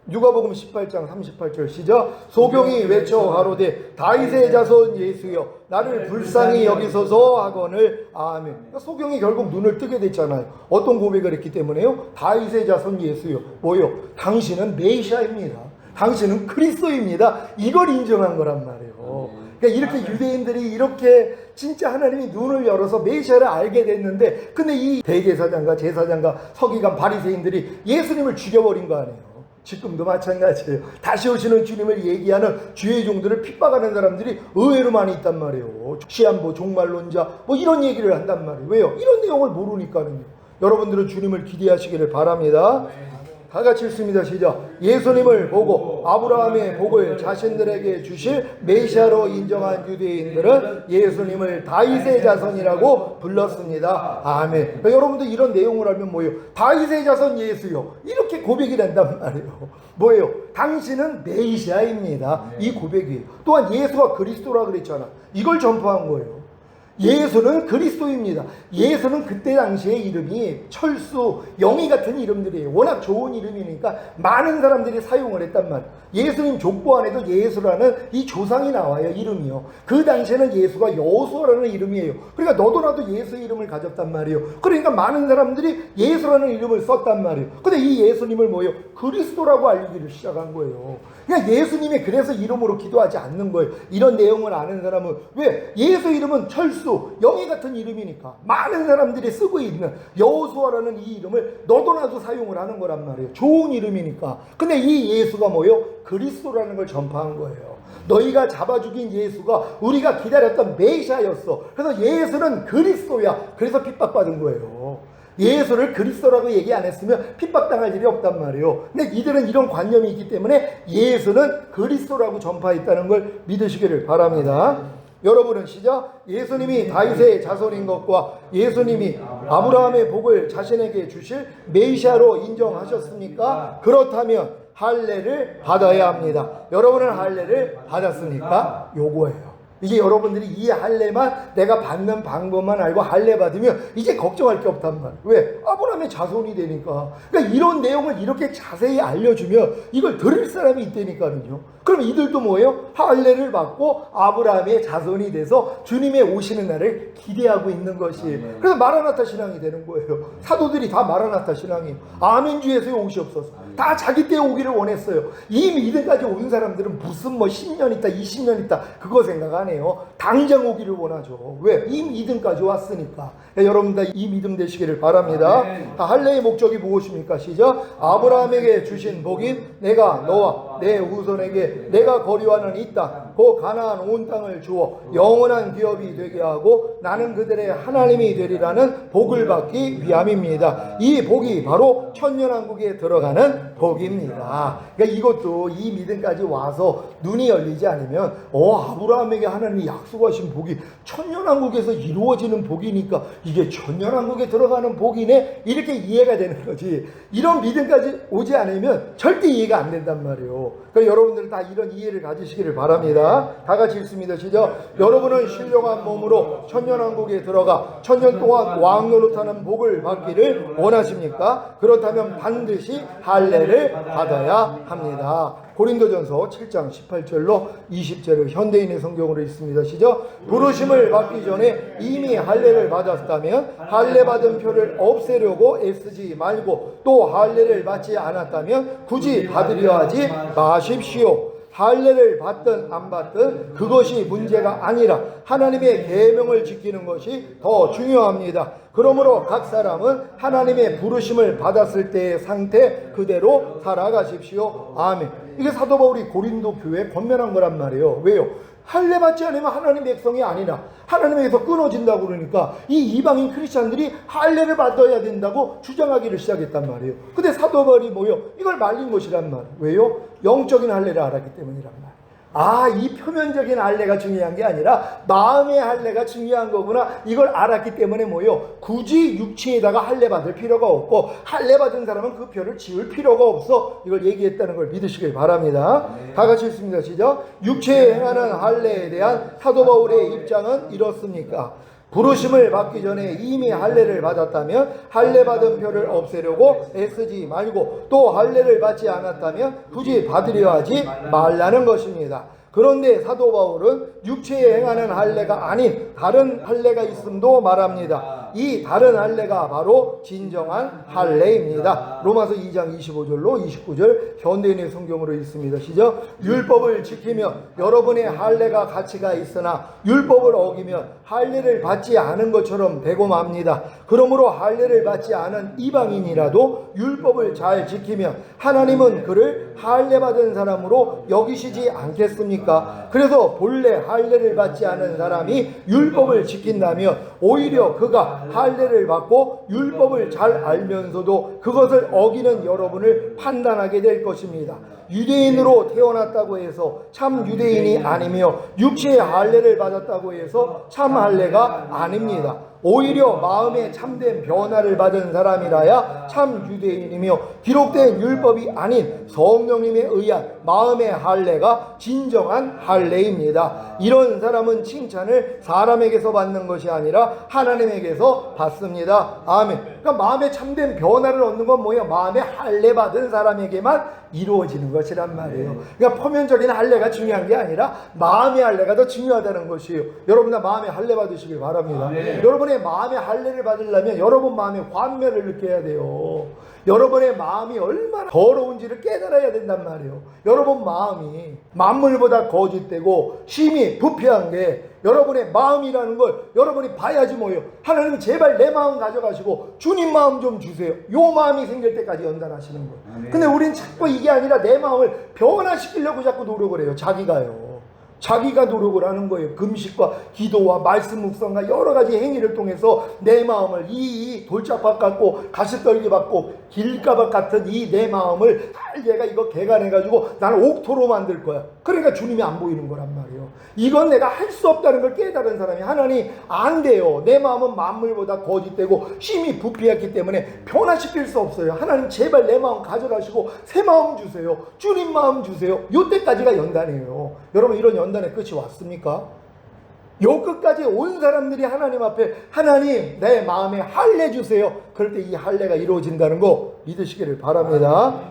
누가복음 18장 38절 시작. 소경이 외쳐 가로되 다윗의 자손 예수여 나를 불쌍히 여기소서 하거늘. 아멘. 그러니까 소경이 결국 눈을 뜨게 됐잖아요. 어떤 고백을 했기 때문에요? 다윗의 자손 예수여. 뭐요? 당신은 메시아입니다. 당신은 그리스도입니다. 이걸 인정한 거란 말이에요. 그러니까 이렇게 유대인들이 이렇게 진짜 하나님이 눈을 열어서 메시아를 알게 됐는데 근데 이 대제사장과 제사장과 서기관 바리새인들이 예수님을 죽여버린 거 아니에요. 지금도 마찬가지예요. 다시 오시는 주님을 얘기하는 주의 종들을 핍박하는 사람들이 의외로 많이 있단 말이에요. 시한부, 종말론자 뭐 이런 얘기를 한단 말이에요. 왜요? 이런 내용을 모르니까는요. 여러분들은 주님을 기대하시기를 바랍니다. 다 같이 읽습니다. 시작. 예수님을 보고 아브라함의 복을 자신들에게 주실 메시아로 인정한 유대인들은 예수님을 다윗의 자손이라고 불렀습니다. 아멘. 그러니까 여러분들 이런 내용을 알면 뭐예요? 다윗의 자손 예수요. 이렇게 고백이 된단 말이에요. 뭐예요? 당신은 메시아입니다. 이 고백이에요. 또한 예수가 그리스도라 그랬잖아. 이걸 전파한 거예요. 예수는 그리스도입니다. 예수는 그때 당시의 이름이 철수, 영희 같은 이름들이에요. 워낙 좋은 이름이니까 많은 사람들이 사용을 했단 말이에요. 예수님 족보 안에도 예수라는 이 조상이 나와요. 이름이요. 그 당시에는 예수가 여호수아라는 이름이에요. 그러니까 너도 나도 예수 이름을 가졌단 말이에요. 그러니까 많은 사람들이 예수라는 이름을 썼단 말이에요. 근데 이 예수님을 뭐예요? 그리스도라고 알리기를 시작한 거예요. 그러니까 예수님이 그래서 이름으로 기도하지 않는 거예요. 이런 내용을 아는 사람은. 왜? 예수 이름은 철수, 영희 같은 이름이니까 많은 사람들이 쓰고 있는 여호수아라는 이 이름을 너도 나도 사용을 하는 거란 말이에요. 좋은 이름이니까. 근데 이 예수가 뭐예요? 그리스도라는 걸 전파한 거예요. 너희가 잡아 죽인 예수가 우리가 기다렸던 메시아였어. 그래서 예수는 그리스도야. 그래서 핍박받은 거예요. 예수를 그리스도라고 얘기 안 했으면 핍박당할 일이 없단 말이에요. 근데 이들은 이런 관념이 있기 때문에 예수는 그리스도라고 전파했다는 걸 믿으시기를 바랍니다. 여러분은 시작. 예수님이 다윗의 자손인 것과 예수님이 아브라함의 복을 자신에게 주실 메시아로 인정하셨습니까? 그렇다면 할례를 받아야 합니다. 여러분은 할례를 받았습니까? 요거예요. 이게 여러분들이 이 할례만 내가 받는 방법만 알고 할례 받으면 이제 걱정할 게 없단 말이에요. 왜? 아브라함의 자손이 되니까. 그러니까 이런 내용을 이렇게 자세히 알려주면 이걸 들을 사람이 있다니까요. 그럼 이들도 뭐예요? 할례를 받고 아브라함의 자손이 돼서 주님의 오시는 날을 기대하고 있는 것이에요. 그래서 마라나타 신앙이 되는 거예요. 사도들이 다 마라나타 신앙이에요. 아멘 주 예수의 오시옵소서. 다 자기 때에 오기를 원했어요. 이 믿음까지 온 사람들은 무슨 뭐 10년 있다 20년 있다 그거 생각 안 해요. 당장 오기를 원하죠. 왜? 이 믿음까지 왔으니까. 여러분 다 이 믿음 되시기를 바랍니다. 할례의 목적이 무엇입니까? 시작. 아브라함에게 주신 복인 내가 너와 내 후손에게 내가 거류하는 이 땅 그 가나안 온 땅을 주어 영원한 기업이 되게 하고 나는 그들의 하나님이 되리라는 복을 받기 위함입니다. 이 복이 바로 천년왕국에 들어가는 복입니다. 그러니까 이것도 이 믿음까지 와서 눈이 열리지 않으면 아브라함에게 하나님이 약속하신 복이 천년왕국에서 이루어지는 복이니까 이게 천년왕국에 들어가는 복이네 이렇게 이해가 되는 거지. 이런 믿음까지 오지 않으면 절대 이해가 안 된단 말이에요. 그러니까 여러분들 다 이런 이해를 가지시기를 바랍니다. 다 같이 읽습니다. 시작. 여러분은 신령한 몸으로 천년왕국에 들어가 천년 동안 왕노릇하는 복을 받기를 원하십니까? 그렇다면 반드시 할례를 받아야 합니다. 고린도전서 7장 18절로 20절을 현대인의 성경으로 읽습니다. 시작. 부르심을 받기 전에 이미 할례를 받았다면 할례 받은 표를 없애려고 애쓰지 말고 또 할례를 받지 않았다면 굳이 받으려 하지 마십시오. 할례를 받든 안 받든 그것이 문제가 아니라 하나님의 계명을 지키는 것이 더 중요합니다. 그러므로 각 사람은 하나님의 부르심을 받았을 때의 상태 그대로 살아가십시오. 아멘. 이게 사도 바울이 고린도 교회에 권면한 거란 말이에요. 왜요? 할례 받지 않으면 하나님 백성이 아니라 하나님에게서 끊어진다고 그러니까 이 이방인 크리스찬들이 할례를 받아야 된다고 주장하기를 시작했단 말이에요. 근데 사도 바울이 뭐요? 이걸 말린 것이란 말이에요. 왜요? 영적인 할례를 알았기 때문이란 말이에요. 이 표면적인 할례가 중요한 게 아니라 마음의 할례가 중요한 거구나. 이걸 알았기 때문에 뭐요? 굳이 육체에다가 할례 받을 필요가 없고 할례 받은 사람은 그 표를 지울 필요가 없어. 이걸 얘기했다는 걸 믿으시길 바랍니다. 다 같이 읽습니다. 시작. 육체에 행하는 할례에 대한 사도 바울의 입장은 이렇습니까? 부르심을 받기 전에 이미 할례를 받았다면 할례 받은 표를 없애려고 애쓰지 말고 또 할례를 받지 않았다면 굳이 받으려 하지 말라는 것입니다. 그런데 사도 바울은 육체에 행하는 할례가 아닌 다른 할례가 있음도 말합니다. 이 다른 할례가 바로 진정한 할례입니다. 로마서 2장 25절로 29절 현대인의 성경으로 읽습니다. 시작. 율법을 지키며 여러분의 할례가 가치가 있으나 율법을 어기면 할례를 받지 않은 것처럼 되고 맙니다. 그러므로 할례를 받지 않은 이방인이라도 율법을 잘 지키면 하나님은 그를 할례 받은 사람으로 여기시지 않겠습니까? 그래서 본래 할례를 받지 않은 사람이 율법을 지킨다면 오히려 그가 할례를 받고 율법을 잘 알면서도 그것을 어기는 여러분을 판단하게 될 것입니다. 유대인으로 태어났다고 해서 참 유대인이 아니며 육체의 할례를 받았다고 해서 참 할례가 아닙니다. 오히려 마음에 참된 변화를 받은 사람이라야 참 유대인이며 기록된 율법이 아닌 성령님에 의한 마음의 할례가 진정한 할례입니다. 이런 사람은 칭찬을 사람에게서 받는 것이 아니라 하나님에게서 받습니다. 아멘. 그러니까 마음에 참된 변화를 얻는 건 뭐예요? 마음에 할례 받은 사람에게만 이루어지는 것이란 말이에요. 그러니까 표면적인 할례가 중요한 게 아니라 마음의 할례가 더 중요하다는 것이에요. 여러분 다 마음의 할례 받으시길 바랍니다. 여러분의 마음의 할례를 받으려면 여러분 마음에 환멸을 느껴야 돼요. 여러분의 마음이 얼마나 더러운지를 깨달아야 된단 말이에요. 여러분 마음이 만물보다 거짓되고 심히 부패한 게 여러분의 마음이라는 걸 여러분이 봐야지 뭐예요. 하나님 제발 내 마음 가져가시고 주님 마음 좀 주세요. 요 마음이 생길 때까지 연단하시는 거예요. 근데 우린 자꾸 이게 아니라 내 마음을 변화시키려고 자꾸 노력을 해요. 자기가 노력을 하는 거예요. 금식과 기도와 말씀 묵상과 여러 가지 행위를 통해서 내 마음을 이 돌짝밭 같고 가시떨기 받고 길가밭 같은 이 내 마음을 잘 얘가 이거 개간해가지고 나는 옥토로 만들 거야. 그러니까 주님이 안 보이는 거란 말이에요. 이건 내가 할 수 없다는 걸 깨달은 사람이 하나님 안 돼요. 내 마음은 만물보다 거짓되고 심히 부패했기 때문에 변화시킬 수 없어요. 하나님 제발 내 마음 가져가시고 새 마음 주세요. 주님 마음 주세요. 요때까지가 연단이에요. 여러분 이런 연단의 끝이 왔습니까? 요 끝까지 온 사람들이 하나님 앞에 하나님 내 마음에 할례 주세요. 그럴 때 이 할례가 이루어진다는 거 믿으시기를 바랍니다.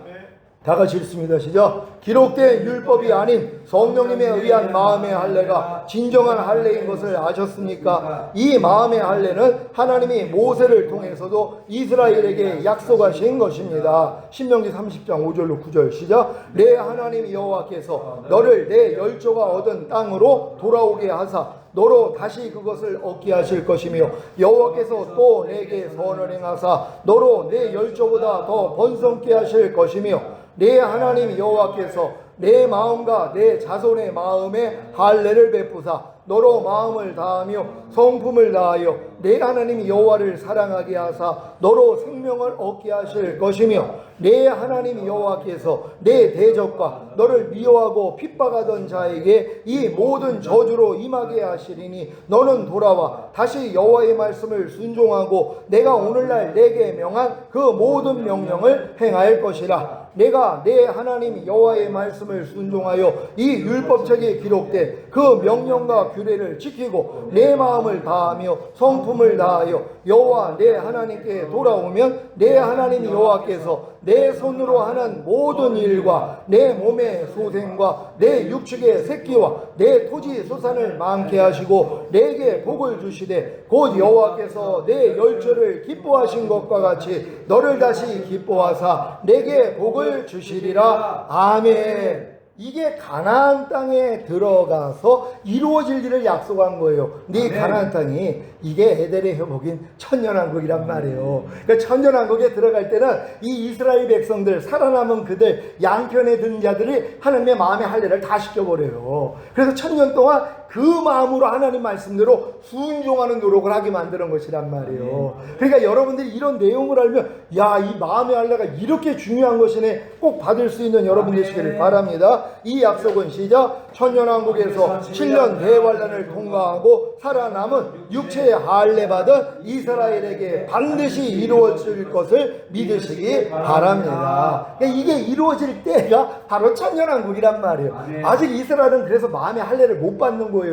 다 같이 읽습니다. 시작. 기록된 율법이 아닌 성령님에 의한 마음의 할례가 진정한 할례인 것을 아셨습니까? 이 마음의 할례는 하나님이 모세를 통해서도 이스라엘에게 약속하신 것입니다. 신명기 30장 5절로 9절 시작. 내 하나님 여호와께서 너를 내 열조가 얻은 땅으로 돌아오게 하사 너로 다시 그것을 얻게 하실 것이며 여호와께서 또 내게 선을 행하사 너로 내 열조보다 더 번성케 하실 것이며 내 하나님 여호와께서 내 마음과 내 자손의 마음에 할례를 베푸사 너로 마음을 다하며 성품을 다하여 내 하나님 여호와를 사랑하게 하사 너로 생명을 얻게 하실 것이며 내 하나님 여호와께서 내 대적과 너를 미워하고 핍박하던 자에게 이 모든 저주로 임하게 하시리니 너는 돌아와 다시 여호와의 말씀을 순종하고 내가 오늘날 내게 명한 그 모든 명령을 행할 것이라. 내가 내 하나님 여호와의 말씀을 순종하여 이 율법책에 기록된 그 명령과 규례를 지키고 내 마음을 다하며 성품을 다하여 여호와 내 하나님께 돌아오면 내 하나님 여호와께서 내 손으로 하는 모든 일과 내 몸의 소생과 내 육축의 새끼와 내 토지 소산을 많게 하시고 내게 복을 주시되 곧 여호와께서 내 열조를 기뻐하신 것과 같이 너를 다시 기뻐하사 내게 복을 주시리라. 아멘. 이게 가나안 땅에 들어가서 이루어질 일을 약속한 거예요. 근데 이 가나안 땅이 이게 에덴의 회복인 천년왕국이란 말이에요. 그러니까 천년왕국에 들어갈 때는 이 이스라엘 백성들 살아남은 그들 양편에 든 자들이 하나님의 마음의 할례를 다 시켜버려요. 그래서 천년 동안 그 마음으로 하나님 말씀대로 순종하는 노력을 하게 만드는 것이란 말이에요. 그러니까 여러분들이 이런 내용을 알면 야, 이 마음의 할례가 이렇게 중요한 것이네 꼭 받을 수 있는 여러분 되시기를 바랍니다. 이 약속은 시작. 천년왕국에서 7년 대환란을 통과하고 살아남은 육체의 할례 받은 이스라엘에게 반드시 이루어질 것을 믿으시기 바랍니다. 그러니까 이게 이루어질 때가 바로 천년왕국이란 말이에요. 아직 이스라엘은 그래서 마음의 할례를 못 받는 거예요.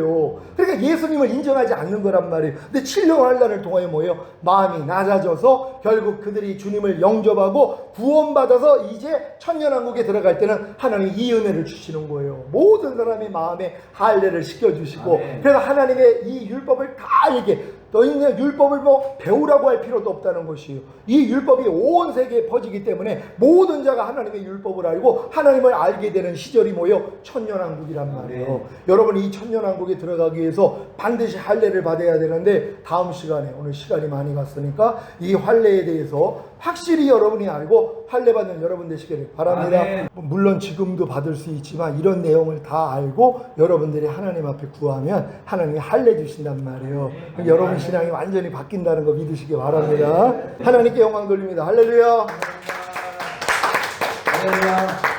그러니까 예수님을 인정하지 않는 거란 말이에요. 근데 7년 환란을 통하여 뭐예요? 마음이 낮아져서 결국 그들이 주님을 영접하고 구원받아서 이제 천년왕국에 들어갈 때는 하나님이 이 은혜를 주시는 거예요. 모든 사람이 마음에 할례를 시켜주시고 그래서 하나님의 이 율법을 다 이렇게 너희는 율법을 뭐 배우라고 할 필요도 없다는 것이에요. 이 율법이 온 세계에 퍼지기 때문에 모든 자가 하나님의 율법을 알고 하나님을 알게 되는 시절이 뭐예요? 천년왕국이란 말이에요. 여러분 이 천년왕국에 들어가기 위해서 반드시 할례를 받아야 되는데 다음 시간에 오늘 시간이 많이 갔으니까 이 할례에 대해서 확실히 여러분이 알고 할례 받는 여러분 되시기를 바랍니다. 물론 지금도 받을 수 있지만 이런 내용을 다 알고 여러분들이 하나님 앞에 구하면 하나님이 할례 주신단 말이에요. 여러분 신앙이 완전히 바뀐다는 거 믿으시기 바랍니다. 하나님께 영광 돌립니다. 할렐루야. 할렐루야.